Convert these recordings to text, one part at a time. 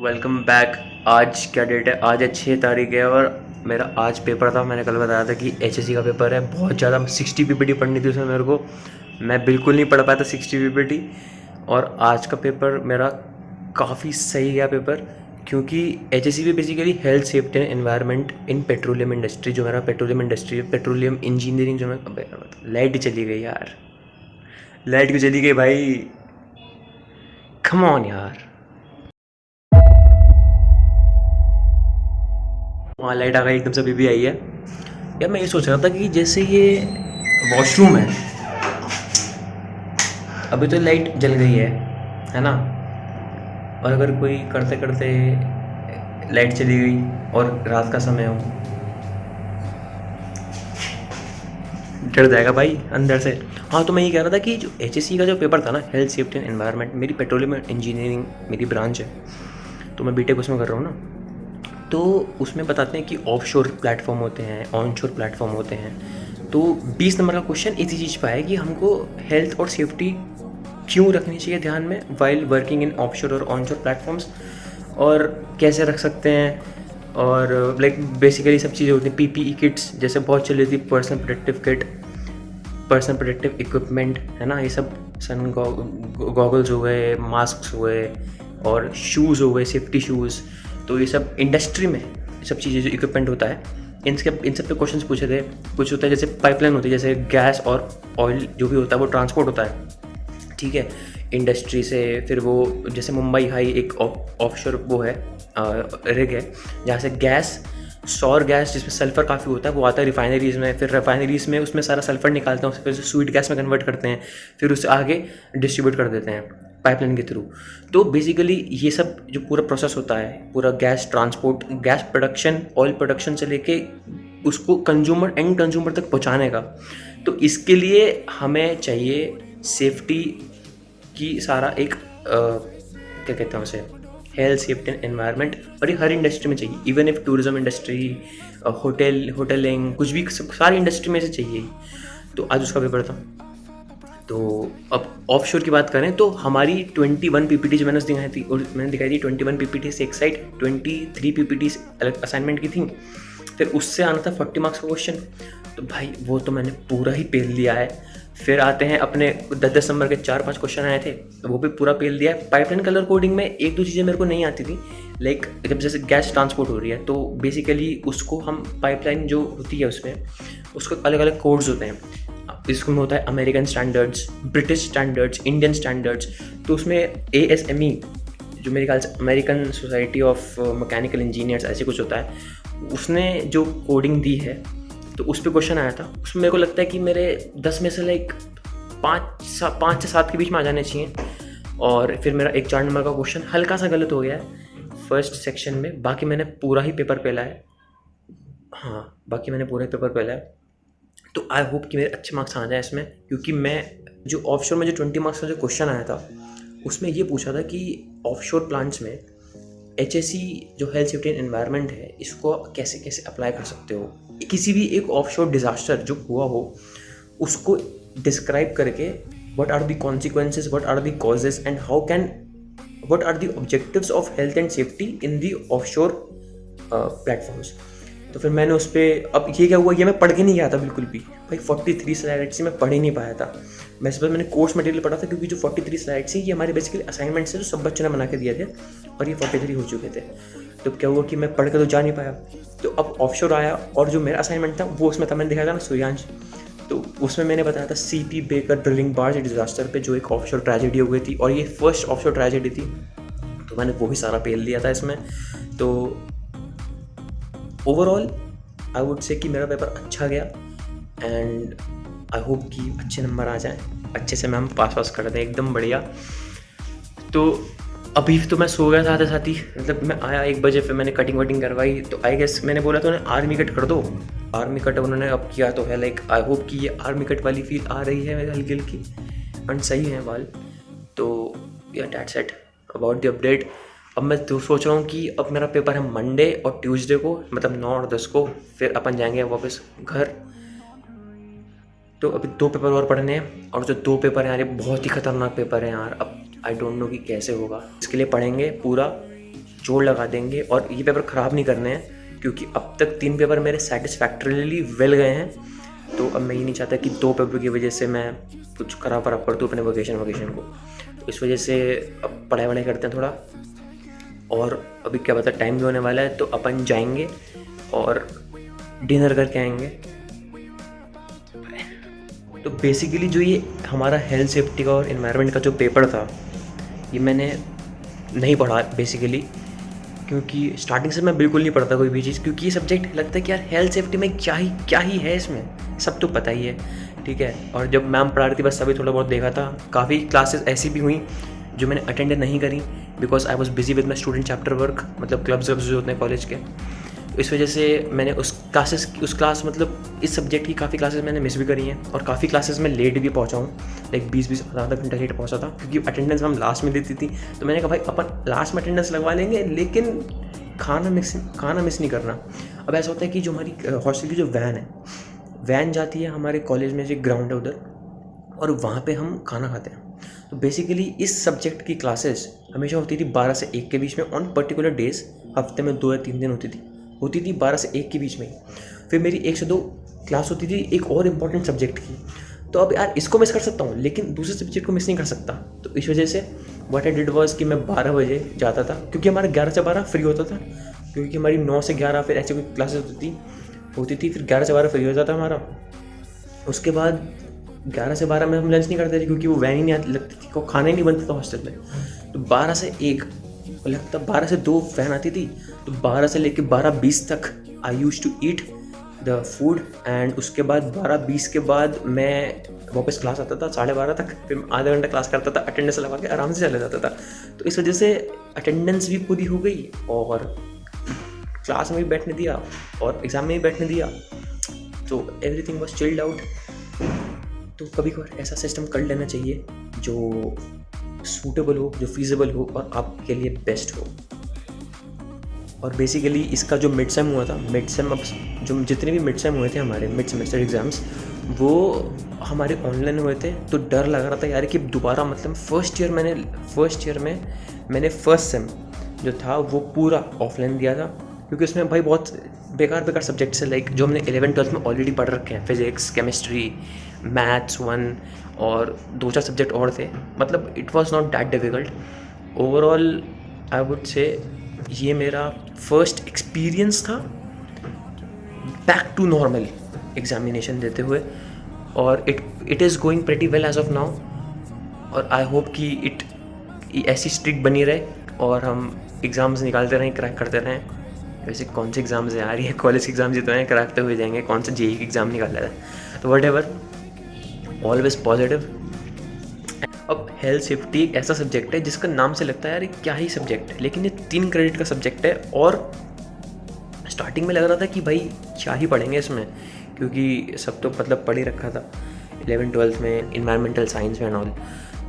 Welcome back. आज क्या date है? आज है 6 तारीख है और मेरा आज पेपर था। मैंने कल बताया था कि एचएससी का पेपर है। बहुत ज़्यादा 60 पीपीटी पढ़नी थी उसमें मेरे को। मैं बिल्कुल नहीं पढ़ पाया था 60 पीपीटी। और आज का पेपर मेरा काफ़ी सही गया पेपर, क्योंकि एचएससी भी basically health safety and environment in petroleum industry, जो मेरा पेट्रोलियम इंडस्ट्री पेट्रोलियम इंजीनियरिंग जो मैं लाइट चली गई यार। लाइट क्यों चली गई भाई? कम ऑन यार। वहाँ लाइट आ गई एकदम से, अभी भी आई है। यार मैं ये सोच रहा था कि जैसे ये वॉशरूम है, अभी तो लाइट जल गई है ना। और अगर कोई करते करते लाइट चली गई और रात का समय हो, डर जाएगा भाई अंदर से। हाँ, तो मैं ये कह रहा था कि जो एचएससी का जो पेपर था ना, हेल्थ सेफ्टी एंड एनवायरनमेंट, मेरी पेट्रोलियम इंजीनियरिंग मेरी ब्रांच है, तो मैं बीटेक उसमें कर रहा हूँ ना। तो उसमें बताते हैं कि ऑफशोर प्लेटफॉर्म होते हैं, ऑनशोर प्लेटफॉर्म होते हैं। तो 20 नंबर का क्वेश्चन इसी चीज़ पर है कि हमको हेल्थ और सेफ्टी क्यों रखनी चाहिए ध्यान में वाइल वर्किंग इन ऑफशोर और ऑनशोर प्लेटफॉर्म्स, और कैसे रख सकते हैं। और लाइक बेसिकली सब चीज़ें होती हैं। पीपीई किट्स जैसे बहुत चली थी, personal protective kit, personal protective equipment, है ना। ये सब सन गॉगल्स हो गए, मास्क हुए, और शूज़ हो गए, सेफ्टी शूज़। तो ये सब इंडस्ट्री में ये सब चीज़ें जो इक्विपमेंट होता है, इन सब पे क्वेश्चंस पूछे थे। कुछ होता है जैसे पाइपलाइन होती है, जैसे गैस और ऑयल जो भी होता है वो ट्रांसपोर्ट होता है, ठीक है, इंडस्ट्री से। फिर वो जैसे मुंबई हाई एक ऑफशोर वो है, रिग है, जहाँ से गैस, सौर गैस जिसमें सल्फ़र काफ़ी होता है, वो आता है रिफाइनरीज़ में। फिर रिफाइनरीज़ में उसमें सारा सल्फ़र निकालते हैं, उससे फिर स्वीट गैस में कन्वर्ट करते हैं, फिर उससे आगे डिस्ट्रीब्यूट कर देते हैं पाइपलाइन के थ्रू। तो बेसिकली ये सब जो पूरा प्रोसेस होता है, पूरा gas transport, gas production, oil production से लेके उसको कंज्यूमर, एंड कंज्यूमर तक पहुंचाने का, तो इसके लिए हमें चाहिए सेफ्टी की सारा एक क्या कहते हैं उसे, हेल्थ सेफ्टी एंड एनवायरनमेंट। और ये हर इंडस्ट्री में चाहिए, इवन इफ टूरिज्म इंडस्ट्री, होटलिंग, कुछ भी, सारी इंडस्ट्री में से चाहिए। तो आज उसका पेपर था। तो अब ऑफशोर की बात करें तो हमारी 21 पीपीटी जो मैंने दिखाई थी 21 पीपीटी से एक साइड, 23 पीपीटी अलग असाइनमेंट की थी। फिर उससे आना था 40 मार्क्स का क्वेश्चन। तो भाई वो तो मैंने पूरा ही पेल लिया है। फिर आते हैं अपने 10-10 नंबर के 4-5 क्वेश्चन आए थे, तो वो भी पूरा पेल दिया है। पाइपलाइन कलर कोडिंग में एक दो चीज़ें मेरे को नहीं आती थी, लाइक जब जैसे गैस ट्रांसपोर्ट हो रही है तो बेसिकली उसको हम पाइपलाइन जो होती है उसमें उसको अलग अलग कोड्स होते हैं। इसमें होता है American standards, British standards, Indian standards. तो उसमें ASME जो मेरे ख्याल से American society of mechanical engineers ऐसे कुछ होता है, उसने जो कोडिंग दी है तो उस पर क्वेश्चन आया था। उसमें मेरे को लगता है कि मेरे 10 में से लाइक 5 से 7 के बीच में आ जाने चाहिए। और फिर मेरा एक 4 नंबर का क्वेश्चन हल्का सा गलत हो गया है फर्स्ट सेक्शन में। बाकी मैंने पूरा ही पेपर पेला है। हाँ, बाकी मैंने पूरा ही पेपर पेला है। तो आई होप कि मेरे अच्छे मार्क्स आ जाए इसमें, क्योंकि मैं जो ऑफशोर में जो 20 मार्क्स का जो क्वेश्चन आया था उसमें ये पूछा था कि ऑफशोर प्लांट्स में एचएससी जो हेल्थ सेफ्टी एंड एनवायरनमेंट है इसको कैसे कैसे अप्लाई कर सकते हो। किसी भी एक ऑफशोर डिज़ास्टर जो हुआ हो उसको डिस्क्राइब करके what are the consequences, what are the causes and how can, what are the objectives of health and safety in the offshore platforms. तो फिर मैंने उस पर, अब ये क्या हुआ, ये मैं पढ़ के नहीं गया था बिल्कुल भी भाई। 43 स्लाइड्स से मैं पढ़ ही नहीं पाया था। मैं इस पर मैंने कोर्स मटेरियल पढ़ा था, क्योंकि जो 43 स्लाइड्स थी ये हमारे बेसिकली असाइनमेंट से जो सब बच्चों ने बना के दिए थे, और ये 43 हो चुके थे। तो क्या हुआ कि मैं पढ़ के तो जा नहीं पाया। तो अब ऑफशोर आया और जो मेरा असाइनमेंट था वो उसमें था, मैंने दिखाया था ना सूर्यांश, तो उसमें मैंने बताया था CP baker drilling barge disaster पे जो एक ऑफशोर ट्रेजेडी हो गई थी, और ये फर्स्ट ऑफशोर ट्रेजेडी थी। तो मैंने वो भी सारा पेल दिया था इसमें। तो ओवरऑल आई वुड से कि मेरा पेपर अच्छा गया, एंड आई होप कि अच्छे नंबर आ जाएं, अच्छे से हम पास कर दें एकदम बढ़िया। तो अभी तो मैं सो गया था साथ साथ ही, मतलब मैं आया 1 बजे, फिर मैंने कटिंग वटिंग करवाई। तो आई गेस मैंने बोला तो उन्हें आर्मी कट कर दो, आर्मी कट उन्होंने अब किया तो है। लाइक आई होप कि ये आर्मी कट वाली फील आ रही है मेरे हल्की हल्की, एंड सही है बाल। तो या that's it about the update. अब मैं तो सोच रहा हूँ कि अब मेरा पेपर है मंडे और ट्यूसडे को, मतलब 9 और 10 को, फिर अपन जाएंगे वापस घर। तो अभी 2 पेपर और पढ़ने हैं, और जो 2 पेपर हैं यार ये बहुत ही खतरनाक पेपर है यार। अब आई डोंट नो कि कैसे होगा, इसके लिए पढ़ेंगे पूरा जोड़ लगा देंगे और ये पेपर ख़राब नहीं करने हैं, क्योंकि अब तक 3 पेपर मेरे सेटिस्फैक्टरीली वेल गए हैं। तो अब मैं ये नहीं चाहता कि 2 पेपर की वजह से मैं कुछ खराब कर दूँ अपने वोकेशन को। तो इस वजह से अब पढ़ाई करते हैं थोड़ा। और अभी क्या पता टाइम भी होने वाला है, तो अपन जाएंगे और डिनर करके आएंगे। तो बेसिकली जो ये हमारा हेल्थ सेफ्टी का और एनवायरनमेंट का जो पेपर था, ये मैंने नहीं पढ़ा बेसिकली, क्योंकि स्टार्टिंग से मैं बिल्कुल नहीं पढ़ता कोई भी चीज़, क्योंकि ये सब्जेक्ट लगता है कि यार हेल्थ सेफ्टी में क्या ही है इसमें, सब तो पता ही है, ठीक है। और जब मैम पढ़ा रही थी बस तभी थोड़ा बहुत देखा था। काफ़ी क्लासेस ऐसी भी हुई जो मैंने अटेंड नहीं करी, because I was busy with my student chapter work, मतलब क्लब्स जो होते हैं कॉलेज के। तो इस वजह से मैंने उस क्लास मतलब इस सब्जेक्ट की काफ़ी क्लासेस मैंने मिस भी करी हैं, और काफ़ी क्लासेस में लेट भी पहुंचा हूँ, लाइक 20 आधा घंटा लेट पहुंचा था, क्योंकि अटेंडेंस हम लास्ट में देती थी। तो मैंने कहा भाई अपन लास्ट में अटेंडेंस लगवा लेंगे, लेकिन खाना मिस नहीं करना। अब ऐसा होता है कि जो हमारी हॉस्टल की जो वैन जाती है हमारे कॉलेज में, जो ग्राउंड है उधर, और वहाँ पे हम खाना खाते हैं। तो बेसिकली इस सब्जेक्ट की क्लासेस हमेशा होती थी 12 से 1 के बीच में, ऑन पर्टिकुलर डेज, हफ्ते में 2 या 3 दिन होती थी 12 से 1 के बीच में ही। फिर मेरी 1 से 2 क्लास होती थी एक और इम्पॉर्टेंट सब्जेक्ट की। तो अब यार इसको मिस कर सकता हूँ, लेकिन दूसरे सब्जेक्ट को मिस नहीं कर सकता। तो इस वजह से व्हाट आई डिड वाज कि मैं 12 बजे जाता था, क्योंकि हमारा 11 से 12 फ्री होता था, क्योंकि हमारी 9 से 11 फिर ऐसी कोई क्लासेस होती थी, फिर 11 से 12 फ्री हो जाता था हमारा। उसके बाद 11 से 12 में हम लंच नहीं करते थे, क्योंकि वो वैन ही नहीं लगती थी, को खाना ही नहीं बनता था हॉस्टल में। तो 12 से 1 लगता, 12 से 2 वैन आती थी, तो 12 से लेकर 12:20 तक I used to eat the food. And उसके बाद 12:20 के बाद मैं वापस क्लास आता था 12:30 तक, फिर आधा घंटा क्लास करता था, अटेंडेंस लगा के आराम से चला जाता था। तो इस वजह से अटेंडेंस भी पूरी हो गई, और क्लास में भी बैठने दिया, और एग्ज़ाम में भी बैठने दिया, तो एवरीथिंग वॉज चिल्ड आउट। तो कभी कभार ऐसा सिस्टम कर लेना चाहिए जो सूटेबल हो, जो फीजिबल हो और आपके लिए बेस्ट हो। और बेसिकली इसका जो मिड सेम हुआ था, अब जो जितने भी मिड सेम हुए थे हमारे मिड सेमेस्टर एग्ज़ाम्स, वो हमारे ऑनलाइन हुए थे। तो डर लग रहा था यार कि दोबारा, मतलब फर्स्ट ईयर में मैंने फर्स्ट सेम जो था वो पूरा ऑफलाइन दिया था, क्योंकि उसमें भाई बहुत बेकार सब्जेक्ट्स है, लाइक जो हमने 11th-12th में ऑलरेडी पढ़ रखे हैं, फिजिक्स, केमिस्ट्री, मैथ्स 1 और 2-4 सब्जेक्ट और थे। मतलब it was not that difficult. Overall I would say ये मेरा फर्स्ट एक्सपीरियंस था बैक टू नॉर्मल एग्जामिनेशन देते हुए, और it is going pretty well as of now. और आई होप कि ऐसी स्ट्रिक्ट बनी रहे और हम एग्ज़ाम्स निकालते रहें, क्रैक करते रहें। वैसे कौन से एग्ज़ाम्स आ रही है, कॉलेज के एग्ज़ाम्स जितने हैं क्रैक तो हो जाएंगे, कौन सा जेईई का एग्ज़ाम निकाल रहा है, तो वट एवर, ऑलवेज पॉजिटिव। अब हेल्थ सेफ्टी एक ऐसा सब्जेक्ट है जिसका नाम से लगता है यार क्या ही सब्जेक्ट है, लेकिन ये 3 क्रेडिट का सब्जेक्ट है। और स्टार्टिंग में लग रहा था कि भाई क्या ही पढ़ेंगे इसमें, क्योंकि सब तो मतलब पढ़ ही रखा था 11th-12th में इन्वायरमेंटल साइंस में एंड ऑल।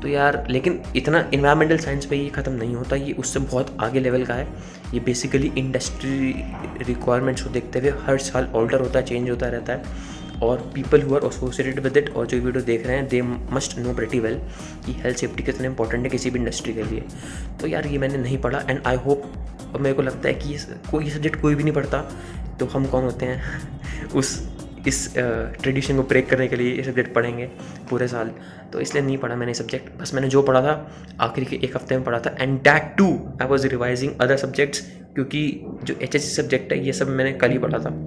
तो यार लेकिन इतना इन्वायरमेंटल साइंस पे ये ख़त्म नहीं होता, ये उससे बहुत आगे लेवल का है। ये बेसिकली इंडस्ट्री रिक्वायरमेंट्स को देखते हुए हर साल ऑल्टर होता है, चेंज होता रहता है। और people who are associated with it और जो वीडियो देख रहे हैं, they must know pretty well कि हेल्थ सेफ्टी कितने इंपॉर्टेंट है किसी भी इंडस्ट्री के लिए। तो यार ये मैंने नहीं पढ़ा, एंड आई होप, और मेरे को लगता है कि ये सब्जेक्ट कोई भी नहीं पढ़ता, तो हम कौन होते हैं इस ट्रेडिशन को ब्रेक करने के लिए ये सब्जेक्ट पढ़ेंगे पूरे साल। तो इसलिए नहीं पढ़ा मैंने सब्जेक्ट, बस मैंने जो पढ़ा था आखिरी के 1 हफ्ते में पढ़ा था, and that too I was revising other subjects, क्योंकि जो HSC सब्जेक्ट है ये सब मैंने कल ही पढ़ा था।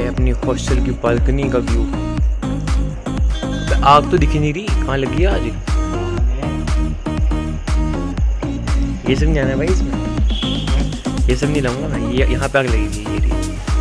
अपनी हॉस्टल की बालकनी का व्यू। आग तो दिखी नहीं रही, कहाँ लगी है आज? ये सब नहीं आना है भाई इसमें, ये सब नहीं लाऊंगा मैं, ये यहाँ पे आग लगेगी ये रही।